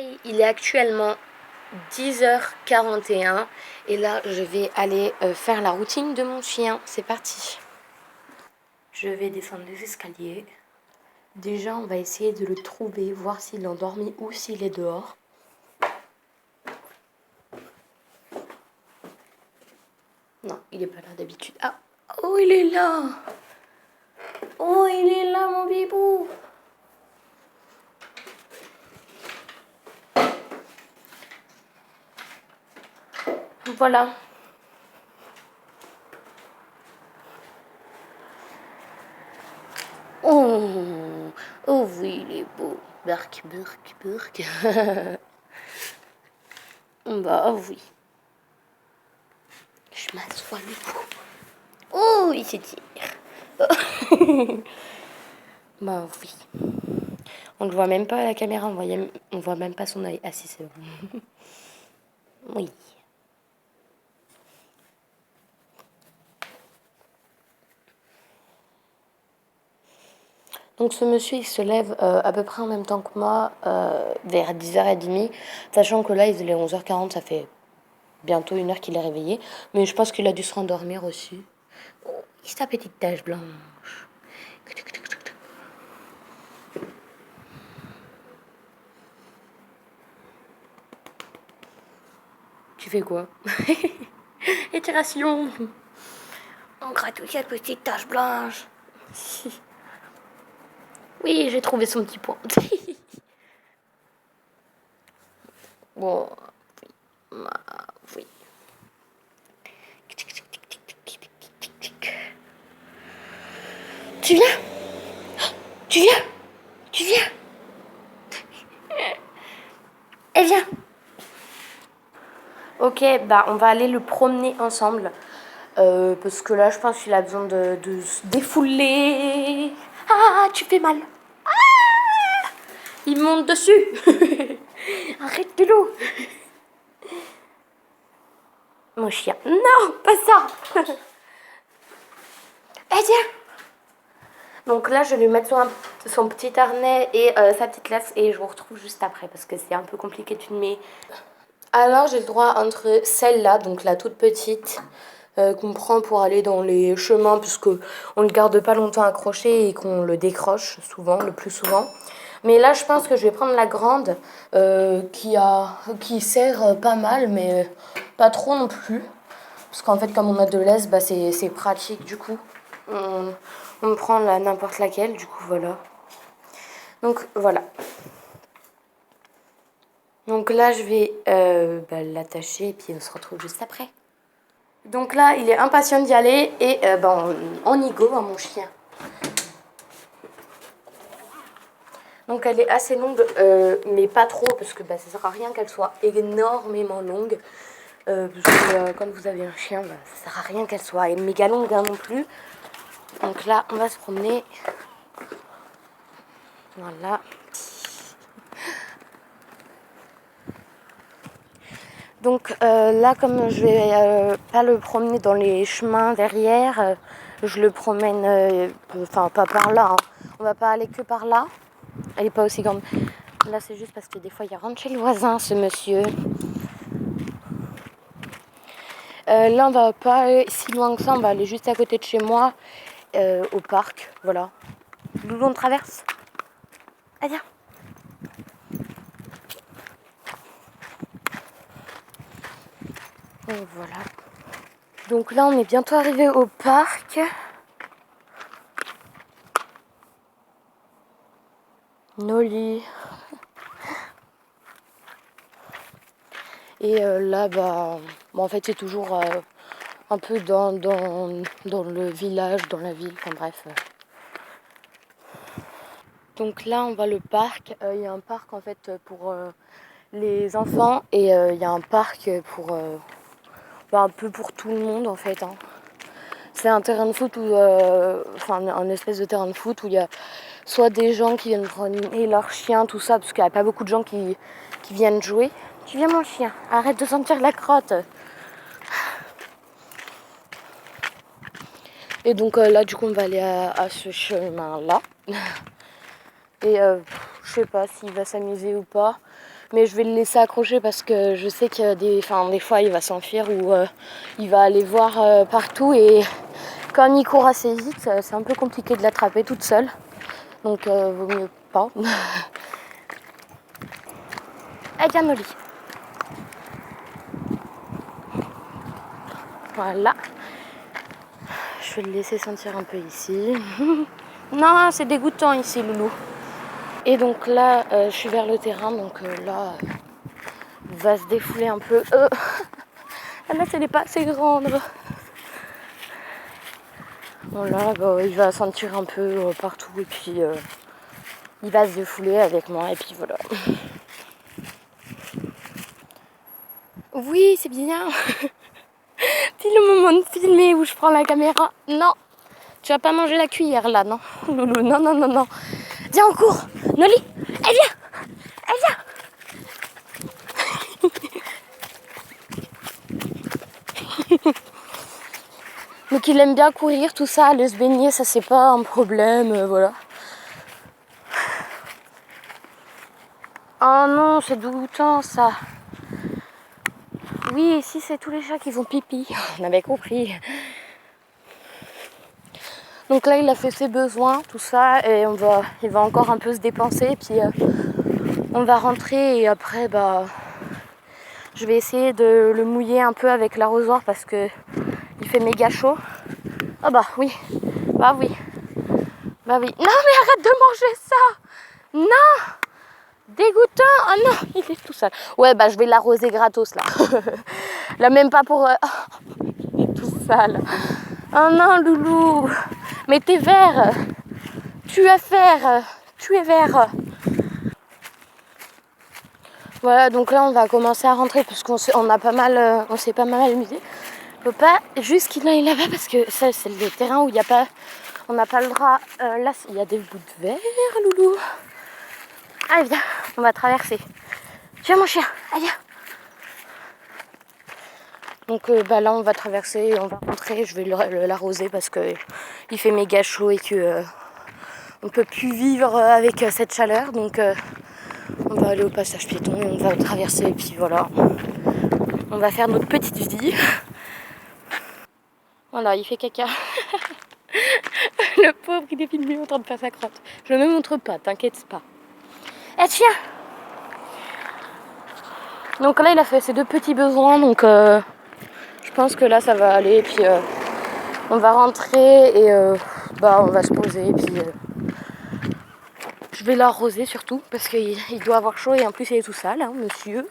Hey, il est actuellement 10h41 et là je vais aller faire la routine de mon chien. C'est parti. Je vais descendre les escaliers. Déjà on va essayer de le trouver, voir s'il est endormi ou s'il est dehors. Non, il est pas là d'habitude. Ah, oh il est là. Oh il est là mon bibou. Voilà. Oh, oh oui, il est beau. Burk, burk, burk. Bah oui. Je m'assois le coup. Oh, il s'étire. Bah oui. On ne voit même pas à la caméra, on voit même pas son œil. Ah si, c'est bon. Oui. Donc ce monsieur, il se lève à peu près en même temps que moi, vers 10h30, sachant que là, il est 11h40, ça fait bientôt 1 heure qu'il est réveillé. Mais je pense qu'il a dû se rendormir aussi. Oh, sa petite tache blanche. Tu fais quoi? Étiration. On gratouille cette petite tache blanche. Oui, j'ai trouvé son petit point. Bon, oui. Tu viens? Tu viens? Tu viens? Eh viens. Ok, bah on va aller le promener ensemble. Parce que là, je pense qu'il a besoin de se défouler. Ah, tu fais mal. Ah, il monte dessus. Arrête de l'eau. Mon chien. Non, pas ça. Eh, viens. Donc là, je vais lui mettre son petit harnais et sa petite laisse et je vous retrouve juste après parce que c'est un peu compliqué de filmer. Alors, j'ai le droit entre celle-là, donc la toute petite, qu'on prend pour aller dans les chemins puisque on le garde pas longtemps accroché et qu'on le décroche souvent, le plus souvent. Mais là, je pense que je vais prendre la grande qui sert pas mal, mais pas trop non plus. Parce qu'en fait, comme on a de l'aise, bah, c'est pratique du coup. On prend n'importe laquelle, du coup, voilà. Donc, voilà. Donc là, je vais l'attacher et puis on se retrouve juste après. Donc là, il est impatient d'y aller et on y go, hein, mon chien. Donc elle est assez longue, mais pas trop, parce que ça ne sert à rien qu'elle soit énormément longue. Parce que quand vous avez un chien, ça sert à rien qu'elle soit méga longue hein, non plus. Donc là, on va se promener. Voilà. Donc là, comme je vais pas le promener dans les chemins derrière, je le promène, pas par là. Hein. On va pas aller que par là. Elle est pas aussi grande. Là, c'est juste parce que des fois, il rentre chez le voisin, ce monsieur. Là, on va pas aller si loin que ça. On va aller juste à côté de chez moi, au parc. Voilà. Loulou, on traverse. Ah, viens. Et voilà. Donc là, on est bientôt arrivé au parc. Noli. Et là, en fait, c'est toujours un peu dans le village, dans la ville, enfin bref. Donc là, on va le parc. Il y a un parc, en fait, pour les enfants. Et il y a un parc pour un peu pour tout le monde, en fait. Hein. C'est un terrain de foot, un espèce de terrain de foot où il y a soit des gens qui viennent promener leurs chiens, tout ça, parce qu'il n'y a pas beaucoup de gens qui viennent jouer. Tu viens mon chien, arrête de sentir la crotte. Et donc là du coup on va aller à ce chemin là. Et je sais pas s'il va s'amuser ou pas. Mais je vais le laisser accrocher parce que je sais que des fois il va s'enfuir ou il va aller voir partout. Et comme il court assez vite, c'est un peu compliqué de l'attraper toute seule. Donc vaut mieux pas. Eh bien Noli. Voilà. Je vais le laisser sentir un peu ici. Non, c'est dégoûtant ici, Loulou. Et donc là, je suis vers le terrain, donc là, il va se défouler un peu. Là, elle n'est pas assez grande. Bon, là, il va sentir un peu partout et puis il va se défouler avec moi et puis voilà. Oui, c'est bien. Puis le moment de filmer où je prends la caméra. Non, tu vas pas manger la cuillère là, non. Loulou, non, non, non, non. Viens, on court. Noli, elle vient. Elle vient. Donc il aime bien courir, tout ça, aller se baigner, ça c'est pas un problème, voilà. Oh non, c'est dégoûtant ça. Oui, ici c'est tous les chats qui font pipi, on avait compris. Donc là il a fait ses besoins, tout ça, et il va encore un peu se dépenser, puis on va rentrer et après je vais essayer de le mouiller un peu avec l'arrosoir parce que il fait méga chaud. Ah bah oui, bah oui, bah oui. Non mais arrête de manger ça. Non, dégoûtant. Oh non, il est tout sale. Ouais bah je vais l'arroser gratos là. Là même pas pour... il est tout sale. Oh non Loulou, mais t'es vert. Tu es vert. Tu es vert. Voilà, donc là on va commencer à rentrer puisqu'on on s'est pas mal amusé. Faut pas juste qu'il aille là-bas parce que ça c'est le terrain où il y a pas, on n'a pas le droit. Là il y a des bouts de verre, Loulou. Allez viens, on va traverser. Viens mon chien, allez viens. Donc là on va traverser et on va rentrer. Je vais l'arroser parce que il fait méga chaud et que on peut plus vivre avec cette chaleur. Donc on va aller au passage piéton et on va traverser et puis voilà. On va faire notre petite vie. Voilà, il fait caca. Le pauvre, il est filmé en train de faire sa crotte. Je ne me montre pas, t'inquiète pas. Eh tiens. Donc là, il a fait ses 2 petits besoins, donc je pense que là, ça va aller. Et puis on va rentrer et on va se poser. Et puis je vais l'arroser surtout parce qu'il doit avoir chaud et en plus il est tout sale, hein, monsieur.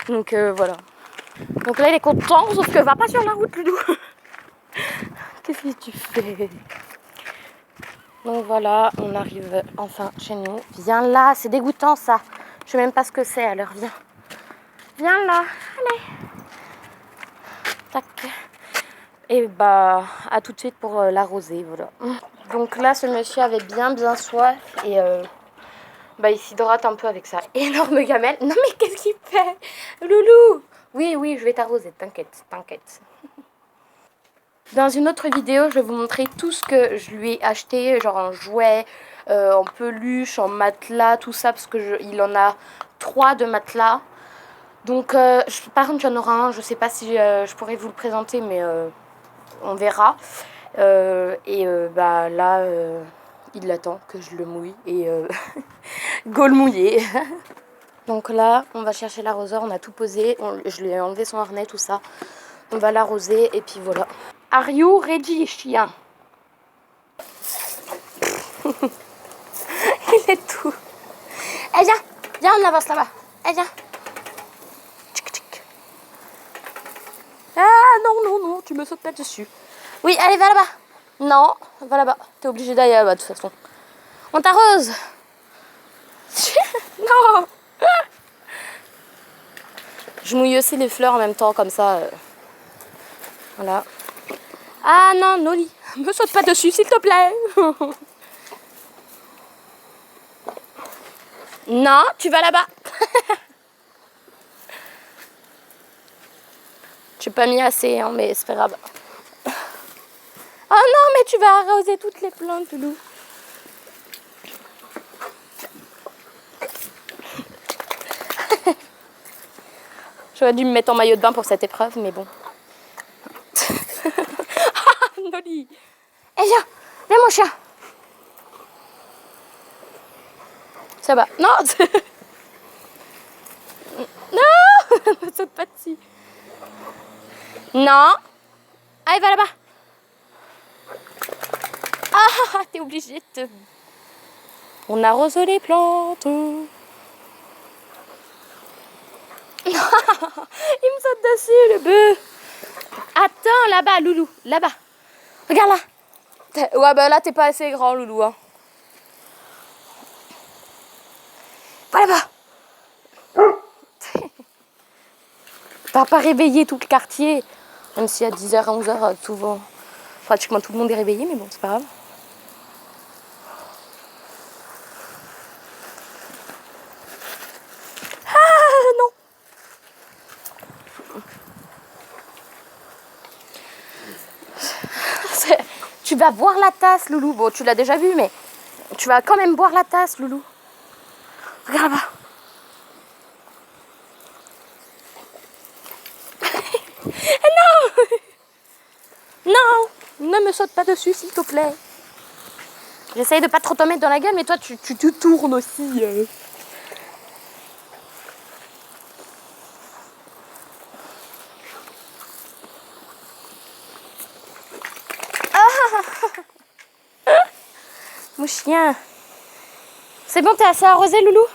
Donc voilà. Donc là, il est content, sauf que va pas sur la route, Loulou. Qu'est-ce que tu fais? Donc voilà, on arrive enfin chez nous. Viens là, c'est dégoûtant ça. Je sais même pas ce que c'est, alors viens. Viens là, allez. Tac. Et à tout de suite pour l'arroser, voilà. Donc là, ce monsieur avait bien soif et il s'hydrate un peu avec ça. Énorme gamelle. Non mais qu'est-ce qu'il fait? Loulou. Oui, je vais t'arroser, t'inquiète. Dans une autre vidéo, je vais vous montrer tout ce que je lui ai acheté, genre en jouets, en peluche, en matelas, tout ça, parce que il en a 3 de matelas. Donc, par contre, il y en aura un, je sais pas si je pourrais vous le présenter, mais on verra. Là, il attend que je le mouille et go le mouiller. Donc là, on va chercher l'arroseur, on a tout posé, je lui ai enlevé son harnais, tout ça. On va l'arroser et puis voilà. Are you ready, chien? Il est tout. Eh viens, on avance là-bas. Eh viens. Tchic, tchic. Ah non, tu me sautes pas dessus. Oui, allez, va là-bas. Non, va là-bas. T'es obligé d'aller là-bas de toute façon. On t'arrose. Non. Je mouille aussi les fleurs en même temps, comme ça. Voilà. Ah non, Noli, me saute pas dessus, s'il te plaît. Non, tu vas là-bas. J'ai pas mis assez, hein, mais c'est pas grave. Oh non, mais tu vas arroser toutes les plantes, Loulou. J'aurais dû me mettre en maillot de bain pour cette épreuve, mais bon. Noli. Eh viens, viens mon chien. Ça va. Non. Non, ne saute pas dessus. Non. Allez, va là-bas. Ah, t'es obligé de te... On arrose les plantes. Il me saute dessus, le bœuf. Attends, là-bas, Loulou. Là-bas. Regarde là. Ouais, bah là, t'es pas assez grand, Loulou. Hein. Va là-bas. T'as pas réveillé tout le quartier. Même si à 10h, à 11h, souvent, pratiquement tout le monde est réveillé, mais bon, c'est pas grave. Ah non. Tu vas boire la tasse, Loulou. Bon, tu l'as déjà vu, mais tu vas quand même boire la tasse, Loulou. Regarde là-bas. Non! Non! Ne me saute pas dessus, s'il te plaît. J'essaye de pas trop te mettre dans la gueule, mais toi, tu te tournes aussi. Mon chien. C'est bon, t'es assez arrosé, Loulou?